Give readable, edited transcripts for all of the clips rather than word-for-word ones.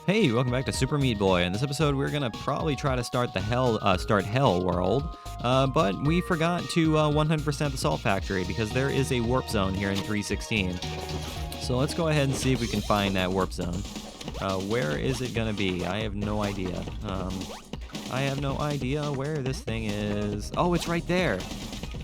Hey, welcome back to Super Meat Boy. In this episode, we're gonna probably try to start the Hell world, but we forgot to 100% the Salt Factory because there is a warp zone here in 316. So let's go ahead and see if we can find that warp zone. Where is it gonna be? I have no idea. I have no idea where this thing is. Oh, it's right there.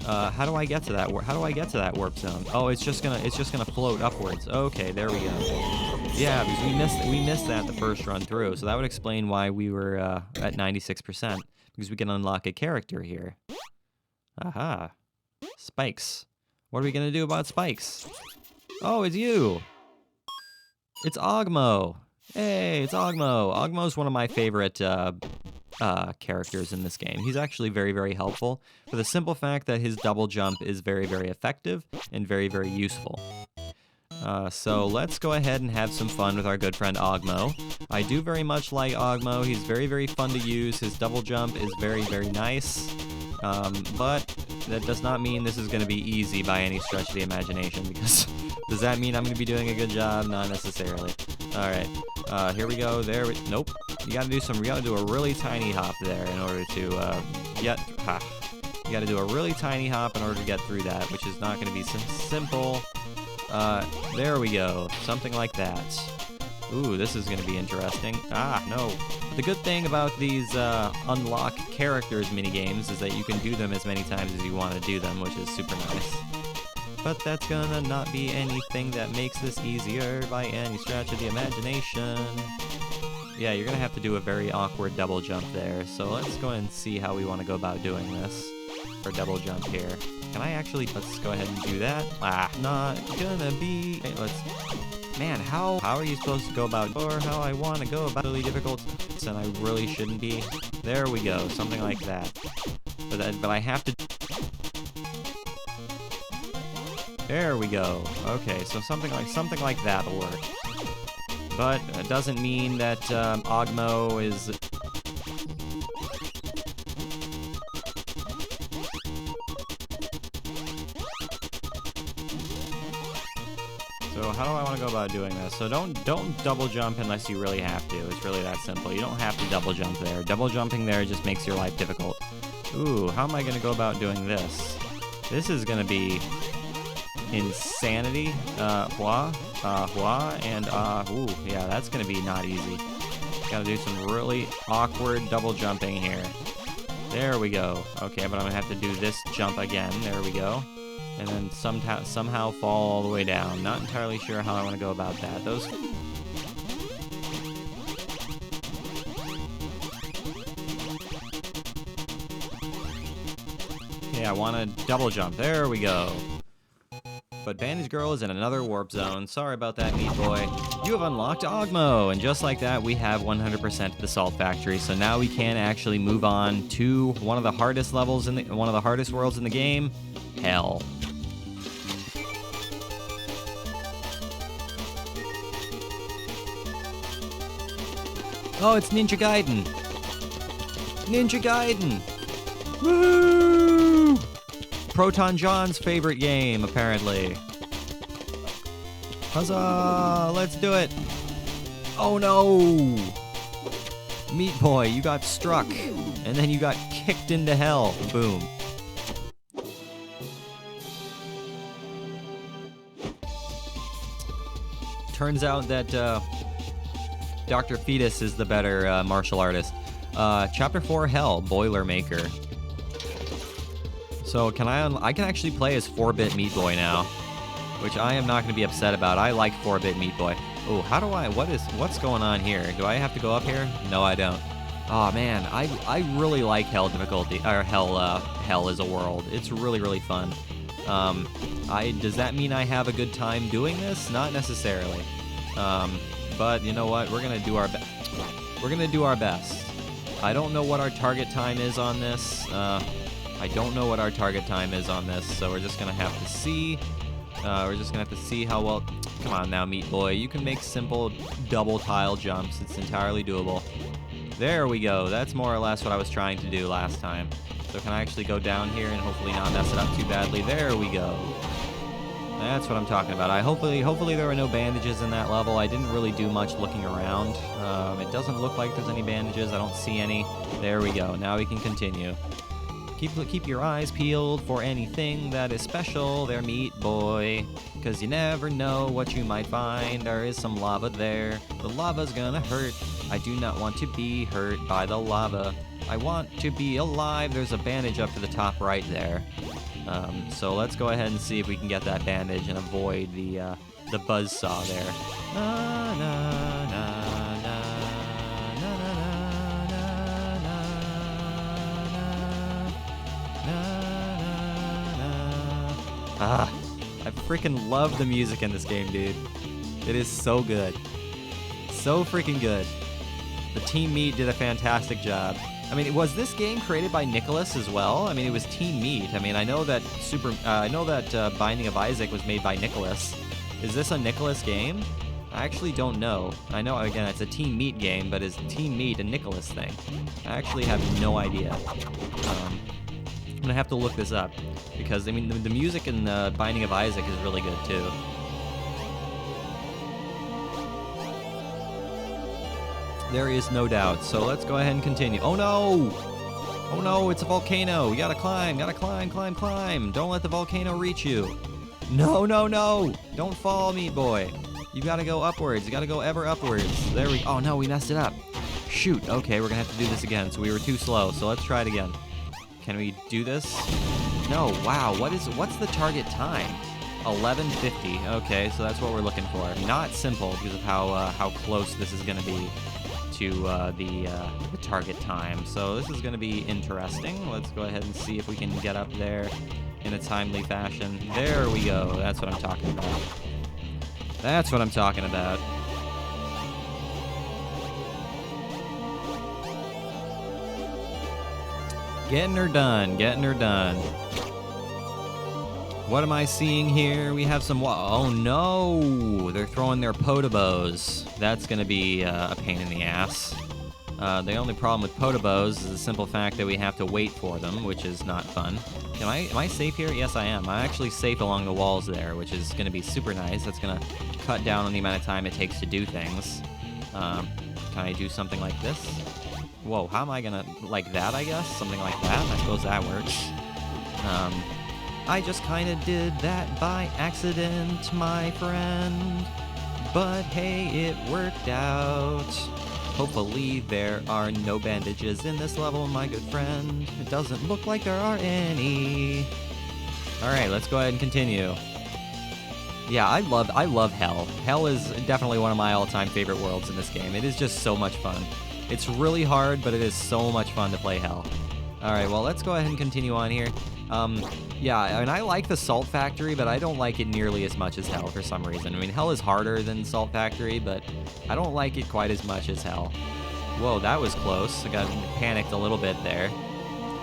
How do I get to that? How do I get to that warp zone? Oh, it's just gonna float upwards. Okay, there we go. Yeah, because we missed that the first run through, so that would explain why we were at 96%, because we can unlock a character here. Aha. Spikes. What are we gonna do about Spikes? Oh, it's you! It's Ogmo! Hey, it's Ogmo! Ogmo's one of my favorite characters in this game. He's actually very, very helpful for the simple fact that his double jump is very, very effective and very, very useful. So let's go ahead and have some fun with our good friend Ogmo. I do very much like Ogmo. He's very, very fun to use. His double jump is very, very nice. But that does not mean this is going to be easy by any stretch of the imagination, because does that mean I'm going to be doing a good job? Not necessarily. Alright, here we go. Nope. You gotta do a really tiny hop there in order to, you gotta do a really tiny hop in order to get through that, which is not gonna be simple. There we go. Something like that. Ooh, this is gonna be interesting. Ah, no. The good thing about these, unlock characters minigames is that you can do them as many times as you want to do them, which is super nice. But that's gonna not be anything that makes this easier by any stretch of the imagination. Yeah, you're gonna have to do a very awkward double jump there, so let's go ahead and see how we want to go about doing this. For double jump here. Can I actually, let's go ahead and do that. Not gonna be, man, how are you supposed to go about, or how I want to go about really difficult, and I really shouldn't be. There we go, something like that. But I have to, there we go. Okay, so something like that'll work. But it doesn't mean that Ogmo is. So how do I want to go about doing this? So don't double jump unless you really have to. It's really that simple. You don't have to double jump there. Double jumping there just makes your life difficult. Ooh, how am I going to go about doing this? This is going to be insanity. Ooh, yeah, that's gonna be not easy. Gotta do some really awkward double jumping here. There we go. Okay, but I'm gonna have to do this jump again. There we go. And then somehow fall all the way down. Not entirely sure how I want to go about that. Yeah, I want to double jump. There we go. But Bandage Girl is in another warp zone. Sorry about that, Meat Boy. You have unlocked Ogmo, and just like that, we have 100% of the Salt Factory. So now we can actually move on to one of the hardest levels one of the hardest worlds in the game, Hell. Oh, it's Ninja Gaiden. Ninja Gaiden. Woo! Proton John's favorite game, apparently. Huzzah! Let's do it! Oh no! Meat Boy, you got struck, and then you got kicked into hell. Boom. Turns out that Dr. Fetus is the better martial artist. Chapter 4, Hell, Boilermaker. So I can actually play as 4-bit Meat Boy now, which I am not going to be upset about. I like 4-bit Meat Boy. Oh, what's going on here? Do I have to go up here? No, I don't. Oh man, I really like Hell difficulty, or Hell as a world. It's really, really fun. Does that mean I have a good time doing this? Not necessarily. But you know what? We're gonna do our best. We're gonna do our best. I don't know what our target time is on this. I don't know what our target time is on this, so we're just gonna have to see. We're just gonna have to see how well. Come on now, Meat Boy. You can make simple double tile jumps. It's entirely doable. There we go. That's more or less what I was trying to do last time. So can I actually go down here and hopefully not mess it up too badly? There we go. That's what I'm talking about. Hopefully there were no bandages in that level. I didn't really do much looking around. It doesn't look like there's any bandages. I don't see any. There we go. Now we can continue. Keep your eyes peeled for anything that is special there, Meat Boy. Because you never know what you might find. There is some lava there. The lava's gonna hurt. I do not want to be hurt by the lava. I want to be alive. There's a bandage up to the top right there. So let's go ahead and see if we can get that bandage and avoid the buzzsaw there. Na, na, na, na, na, na, na, na, na. Ah, I freaking love the music in this game, dude. It is so good. So freaking good. The Team Meat did a fantastic job. I mean, was this game created by Nicalis as well? I mean, it was Team Meat. I mean, I know that Binding of Isaac was made by Nicalis. Is this a Nicalis game? I actually don't know. I know, again, it's a Team Meat game, but is Team Meat a Nicalis thing? I actually have no idea. I'm gonna have to look this up because, I mean, the music in Binding of Isaac is really good too. There is no doubt. So let's go ahead and continue. Oh no! Oh no, it's a volcano. You gotta climb, climb. Don't let the volcano reach you. No, no, no! Don't fall, Meat Boy. You gotta go upwards. You gotta go ever upwards. There we. Oh no, we messed it up. Shoot. Okay, we're gonna have to do this again. So we were too slow. So let's try it again. Can we do this? No. Wow. What's the target time? 11:50. Okay, so that's what we're looking for. Not simple because of how close this is gonna be to the target time. So this is going to be interesting. Let's go ahead and see if we can get up there in a timely fashion. There we go. That's what I'm talking about. That's what I'm talking about. Getting her done. Getting her done. What am I seeing here? We have some... Oh, no! They're throwing their Potobos. That's going to be a pain in the ass. The only problem with Potobos is the simple fact that we have to wait for them, which is not fun. Am I safe here? Yes, I am. I'm actually safe along the walls there, which is going to be super nice. That's going to cut down on the amount of time it takes to do things. Can I do something like this? Whoa, how am I going to... Like that, I guess? Something like that? I suppose that works. I just kinda did that by accident, my friend. But hey, it worked out. Hopefully there are no bandages in this level, my good friend. It doesn't look like there are any. Alright, let's go ahead and continue. Yeah, I love Hell. Hell is definitely one of my all-time favorite worlds in this game. It is just so much fun. It's really hard, but it is so much fun to play Hell. Alright, well, let's go ahead and continue on here. Yeah, I mean, I like the Salt Factory, but I don't like it nearly as much as Hell for some reason. I mean, Hell is harder than Salt Factory, but I don't like it quite as much as Hell. Whoa, that was close. I got panicked a little bit there.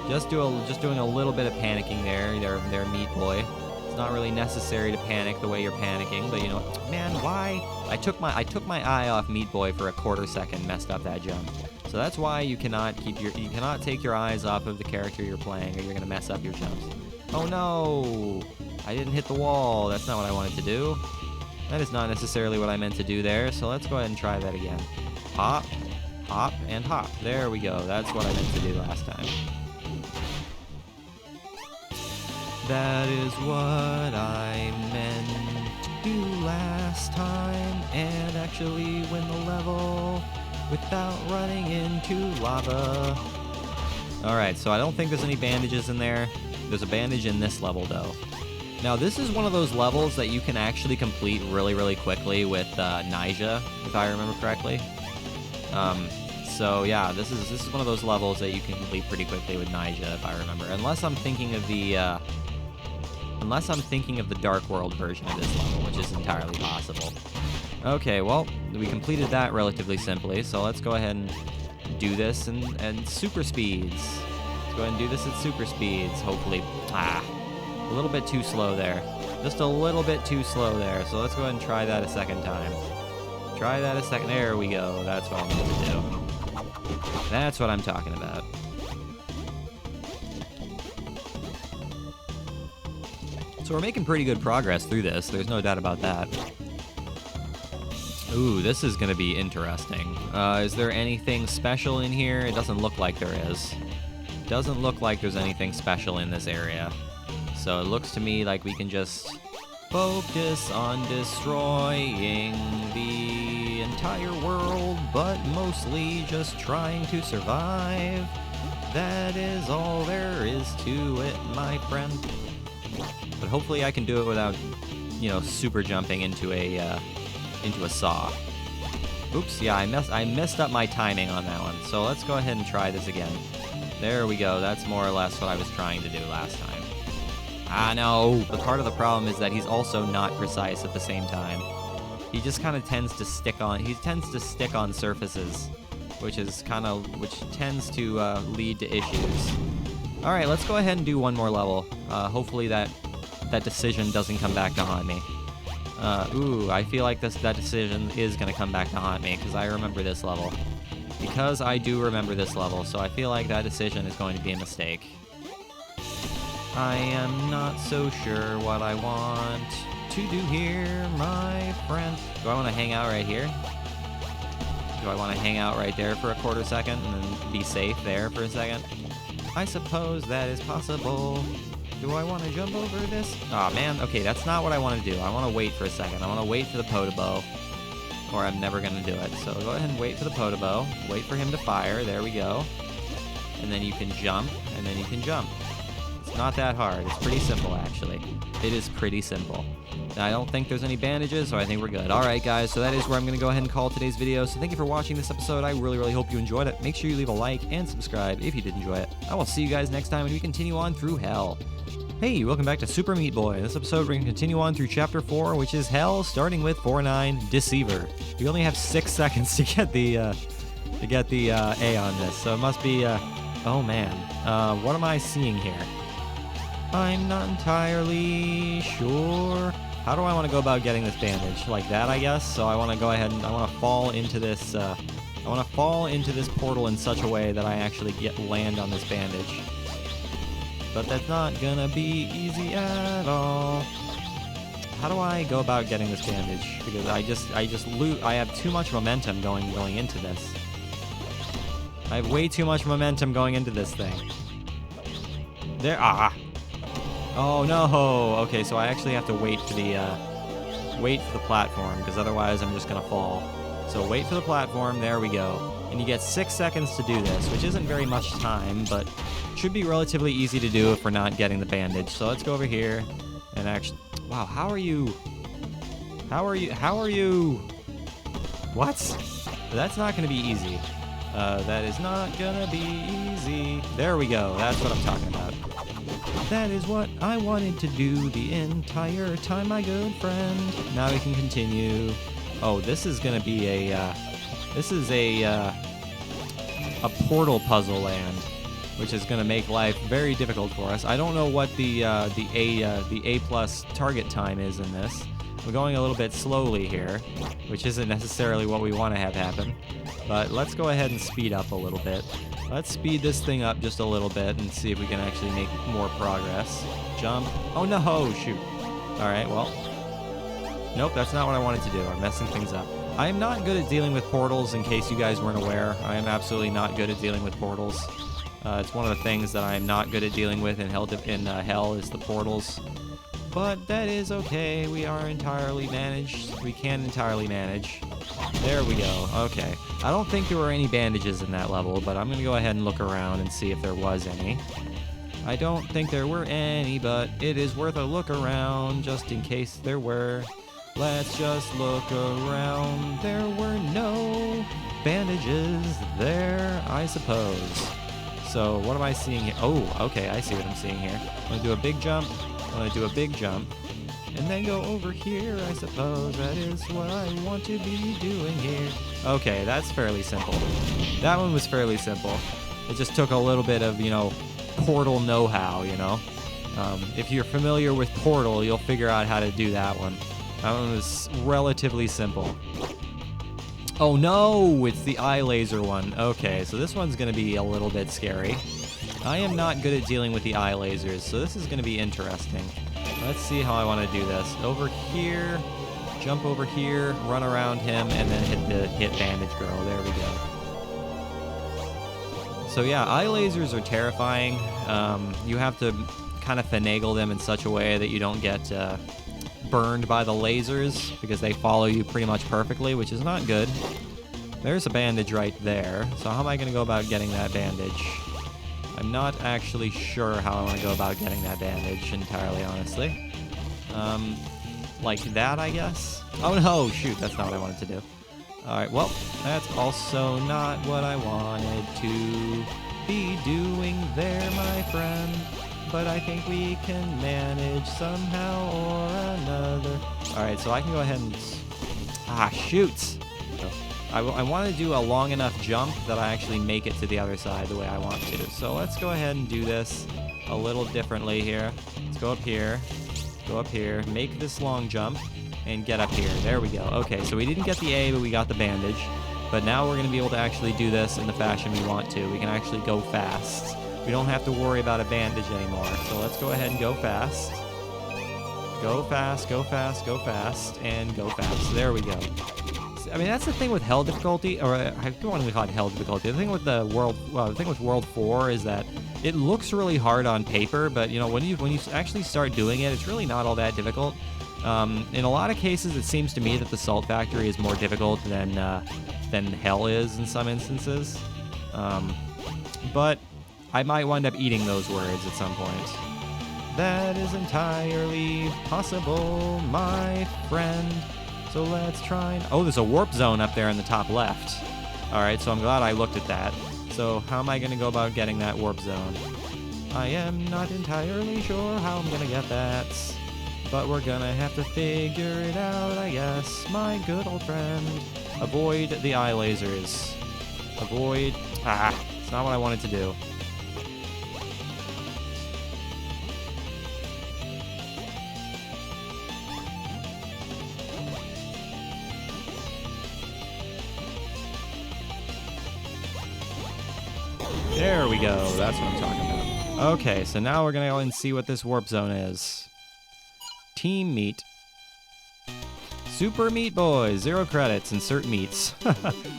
Just doing a little bit of panicking there, Meat Boy. It's not really necessary to panic the way you're panicking, but you know, man, why? I took my eye off Meat Boy for a quarter second, messed up that jump. So that's why you cannot take your eyes off of the character you're playing, or you're gonna mess up your jumps. Oh no! I didn't hit the wall. That's not what I wanted to do. That is not necessarily what I meant to do there. So let's go ahead and try that again. Hop, hop, and hop. There we go. That's what I meant to do last time. That is what I meant to do last time, and actually win the level without running into lava. Alright, so I don't think there's any bandages in there. There's a bandage in this level, though. Now, this is one of those levels that you can actually complete really, really quickly with Nyjah, if I remember correctly. So yeah, this is one of those levels that you can complete pretty quickly with Nyjah, if I remember. Unless I'm thinking of the Dark World version of this level, which is entirely possible. Okay, well, we completed that relatively simply, so let's go ahead and do this and super speeds. Let's go ahead and do this at super speeds, hopefully. A little bit too slow there. Just a little bit too slow there, so let's go ahead and try that a second time. Try that a second. There we go. That's what I'm going to do. That's what I'm talking about. So we're making pretty good progress through this. There's no doubt about that. Ooh, this is going to be interesting. Is there anything special in here? It doesn't look like there is. Doesn't look like there's anything special in this area. So it looks to me like we can just focus on destroying the entire world, but mostly just trying to survive. That is all there is to it, my friend. But hopefully I can do it without, you know, super jumping into a saw. Oops, yeah, I messed up my timing on that one. So let's go ahead and try this again. There we go. That's more or less what I was trying to do last time. Ah, no. The part of the problem is that he's also not precise at the same time. He just kind of tends to stick on surfaces, which tends to lead to issues. All right, let's go ahead and do one more level. Hopefully that decision doesn't come back to haunt me. Ooh, I feel like that decision is going to come back to haunt me, because I remember this level. Because I do remember this level, so I feel like that decision is going to be a mistake. I am not so sure what I want to do here, my friend. Do I want to hang out right here? Do I want to hang out right there for a quarter second and then be safe there for a second? I suppose that is possible. Do I want to jump over this? Aw, man. Okay, that's not what I want to do. I want to wait for a second. I want to wait for the Podoboo, or I'm never going to do it. So go ahead and wait for the Podoboo. Wait for him to fire. There we go. And then you can jump, and then you can jump. It's not that hard. It's pretty simple, actually. It is pretty simple. I don't think there's any bandages, so I think we're good. All right, guys, so that is where I'm going to go ahead and call today's video. So thank you for watching this episode. I really, really hope you enjoyed it. Make sure you leave a like and subscribe if you did enjoy it. I will see you guys next time when we continue on through Hell. Hey, welcome back to Super Meat Boy. In this episode, we're going to continue on through Chapter 4, which is Hell, starting with 4-9 Deceiver. We only have 6 seconds to get the A on this, so it must be, oh man. What am I seeing here? I'm not entirely sure. How do I want to go about getting this bandage? Like that, I guess? So I want to go ahead and I want to fall into this, portal in such a way that I actually land on this bandage. But that's not gonna be easy at all. How do I go about getting this bandage? Because I have too much momentum going into this. I have way too much momentum going into this thing. Oh no! Okay, so I actually have to wait for the platform, because otherwise I'm just gonna fall. So wait for the platform, there we go. And you get 6 seconds to do this, which isn't very much time, but should be relatively easy to do if we're not getting the bandage. So let's go over here and actually... Wow, how are you... What? That's not going to be easy. That is not going to be easy. There we go. That's what I'm talking about. That is what I wanted to do the entire time, my good friend. Now we can continue. Oh, this is going to be a portal puzzle land, which is going to make life very difficult for us. I don't know what the A plus target time is in this. We're going a little bit slowly here, which isn't necessarily what we want to have happen. But let's go ahead and speed up a little bit. Let's speed this thing up just a little bit and see if we can actually make more progress. Jump. Oh no, shoot. Alright, well. Nope, that's not what I wanted to do. I'm messing things up. I am not good at dealing with portals, in case you guys weren't aware. I am absolutely not good at dealing with portals. It's one of the things that I am not good at dealing with in Hell is the portals. But that is okay. We are entirely managed. We can entirely manage. There we go. Okay. I don't think there were any bandages in that level, but I'm going to go ahead and look around and see if there was any. I don't think there were any, but it is worth a look around just in case there were. Let's just look around. There were no bandages there, I suppose. So what am I seeing here? Oh, okay, I see what I'm seeing here. I'm going to do a big jump. I'm going to do a big jump. And then go over here, I suppose. That is what I want to be doing here. Okay, that's fairly simple. That one was fairly simple. It just took a little bit of, Portal know-how, If you're familiar with Portal, you'll figure out how to do that one. That one was relatively simple. Oh no, it's the eye laser one. Okay, so this one's going to be a little bit scary. I am not good at dealing with the eye lasers, so this is going to be interesting. Let's see how I want to do this. Over here, jump over here, run around him, and then hit Bandage Girl. There we go. So yeah, eye lasers are terrifying. You have to kind of finagle them in such a way that you don't get burned by the lasers, because they follow you pretty much perfectly, which is not good. There's a bandage right there. So how am I going to go about getting that bandage? I'm not actually sure how I want to go about getting that bandage entirely, honestly. Like that, I guess? Oh no, shoot, that's not what I wanted to do. Alright, well, that's also not what I wanted to be doing there, my friend. But I think we can manage somehow or another. Alright, so I can go ahead and... Ah, shoot! I want to do a long enough jump that I actually make it to the other side the way I want to. So let's go ahead and do this a little differently here. Let's go up here, make this long jump, and get up here. There we go. Okay, so we didn't get the A, but we got the bandage. But now we're going to be able to actually do this in the fashion we want to. We can actually go fast. We don't have to worry about a bandage anymore. So let's go ahead and go fast. Go fast, go fast, go fast, and go fast. There we go. I mean, that's the thing with hell difficulty, or I don't want to call it hell difficulty. The thing with the thing with World 4 is that it looks really hard on paper, but you know, when you actually start doing it, it's really not all that difficult. In a lot of cases, it seems to me that the Salt Factory is more difficult than hell is in some instances. But I might wind up eating those words at some point. That is entirely possible, my friend. So let's try and... Oh, there's a warp zone up there in the top left. Alright, so I'm glad I looked at that. So how am I going to go about getting that warp zone? I am not entirely sure how I'm going to get that. But we're going to have to figure it out, I guess. My good old friend. Avoid the eye lasers. Avoid... Ah, it's not what I wanted to do. There we go. That's what I'm talking about. Okay, so now we're going to go and see what this warp zone is. Team Meat. Super Meat Boys. 0 credits. Insert meats.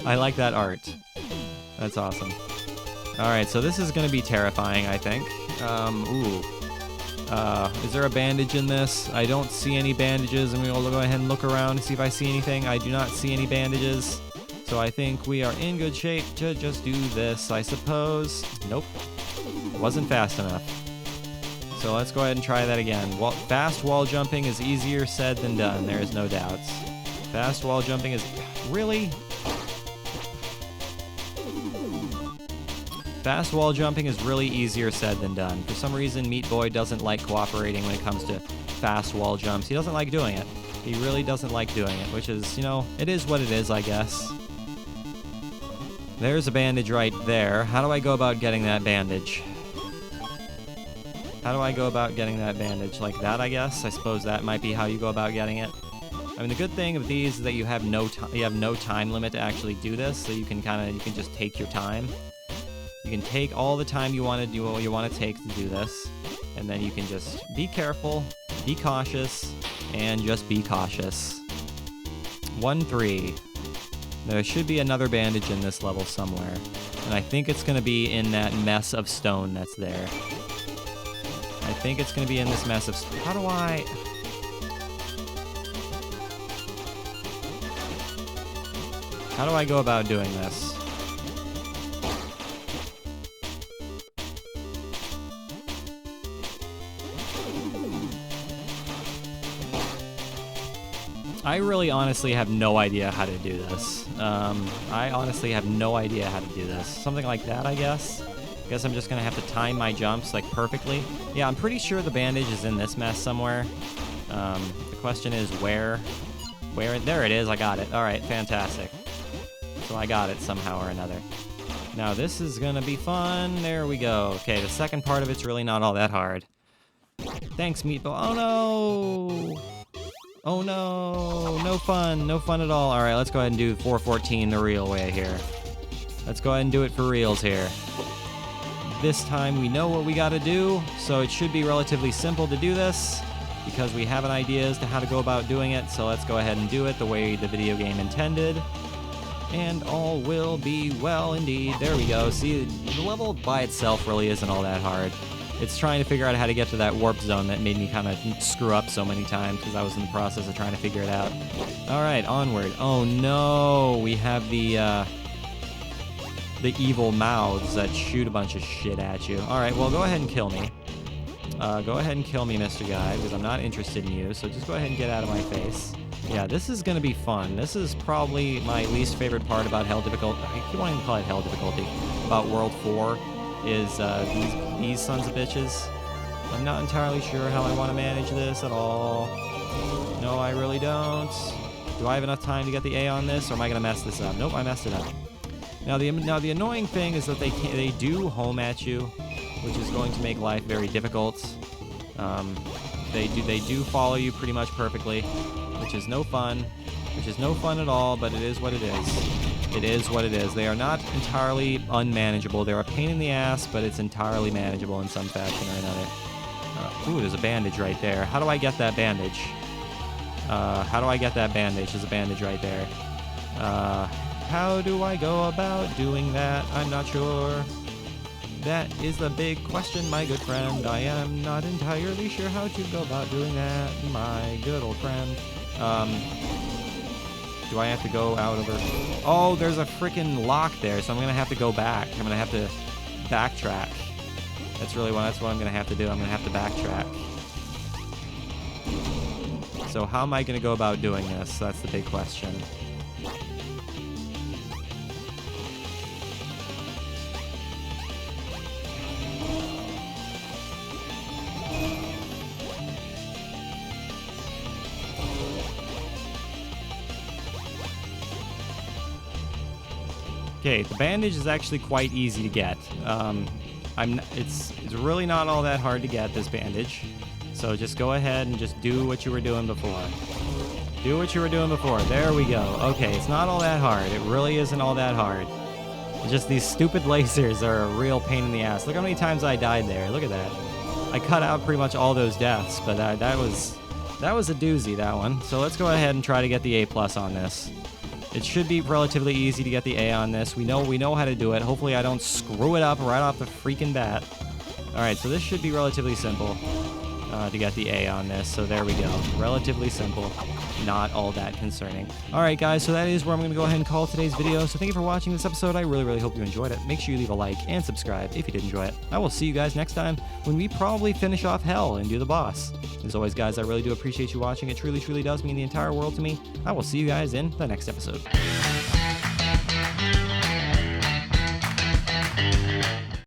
I like that art. That's awesome. Alright, so this is going to be terrifying, I think. Is there a bandage in this? I don't see any bandages. I'm going to go ahead and look around and see if I see anything. I do not see any bandages. So I think we are in good shape to just do this, I suppose. Nope. Wasn't fast enough. So let's go ahead and try that again. Fast wall jumping is easier said than done, there is no doubts. Fast wall jumping is... Really? Fast wall jumping is really easier said than done. For some reason, Meat Boy doesn't like cooperating when it comes to fast wall jumps. He doesn't like doing it. He really doesn't like doing it, which is, you know, it is what it is, I guess. There's a bandage right there. How do I go about getting that bandage? How do I go about getting that bandage? Like that, I guess? I suppose that might be how you go about getting it. I mean, the good thing of these is that you have no time limit to actually do this, so you can just take your time. You can take all the time you want to do what you want to take to do this, and then you can just be careful, be cautious, and just be cautious. 1-3. There should be another bandage in this level somewhere, and I think it's going to be in that mess of stone that's there. I think it's going to be in this mess of... How do I... How do I go about doing this? I really honestly have no idea how to do this. I honestly have no idea how to do this. Something like that, I guess. Guess I'm just gonna have to time my jumps like perfectly. Yeah, I'm pretty sure the bandage is in this mess somewhere. The question is where? Where? There it is, I got it. Alright, fantastic. So I got it somehow or another. Now this is gonna be fun. There we go. Okay, the second part of it's really not all that hard. Thanks, Meatball. Oh no! Oh no! No fun. No fun at all. Alright, let's go ahead and do 414 the real way here. Let's go ahead and do it for reals here. This time we know what we gotta do, so it should be relatively simple to do this. because we have an idea as to how to go about doing it, so let's go ahead and do it the way the video game intended. And all will be well indeed. There we go. See, the level by itself really isn't all that hard. It's trying to figure out how to get to that warp zone that made me kind of screw up so many times because I was in the process of trying to figure it out. All right, onward. Oh no, we have the evil mouths that shoot a bunch of shit at you. All right, well, go ahead and kill me. Go ahead and kill me, Mr. Guy, because I'm not interested in you, so just go ahead and get out of my face. Yeah, this is going to be fun. This is probably my least favorite part about Hell Difficulty. I keep wanting to call it Hell Difficulty. About World 4 is these sons of bitches. I'm not entirely sure how I want to manage this at all. No, I really don't. Do I have enough time to get the A on this, or am I going to mess this up? Nope, I messed it up. Now the annoying thing is that they do home at you, which is going to make life very difficult. They do follow you pretty much perfectly, which is no fun. Which is no fun at all, but it is what it is. It is what it is. They are not entirely unmanageable. They're a pain in the ass, but it's entirely manageable in some fashion or another. Ooh, there's a bandage right there. How do I get that bandage? How do I get that bandage? There's a bandage right there. How do I go about doing that? I'm not sure. That is the big question, my good friend. I am not entirely sure how to go about doing that, my good old friend. Do I have to go out over... Oh, there's a freaking lock there, so I'm gonna have to go back. I'm gonna have to backtrack. That's what I'm gonna have to do. I'm gonna have to backtrack. So how am I gonna go about doing this? That's the big question. Okay, the bandage is actually quite easy to get. It's really not all that hard to get, this bandage. So just go ahead and just do what you were doing before. Do what you were doing before. There we go. Okay, it's not all that hard. It really isn't all that hard. Just these stupid lasers are a real pain in the ass. Look how many times I died there. Look at that. I cut out pretty much all those deaths, but that was a doozy, that one. So let's go ahead and try to get the A+ on this. It should be relatively easy to get the A on this. We know how to do it. Hopefully I don't screw it up right off the freaking bat. Alright, so this should be relatively simple to get the A on this. So there we go. Relatively simple. Not all that concerning. Alright guys, so that is where I'm going to go ahead and call today's video. So thank you for watching this episode. I really, really hope you enjoyed it. Make sure you leave a like and subscribe if you did enjoy it. I will see you guys next time when we probably finish off Hell and do the boss. As always, guys, I really do appreciate you watching. It truly, truly does mean the entire world to me. I will see you guys in the next episode.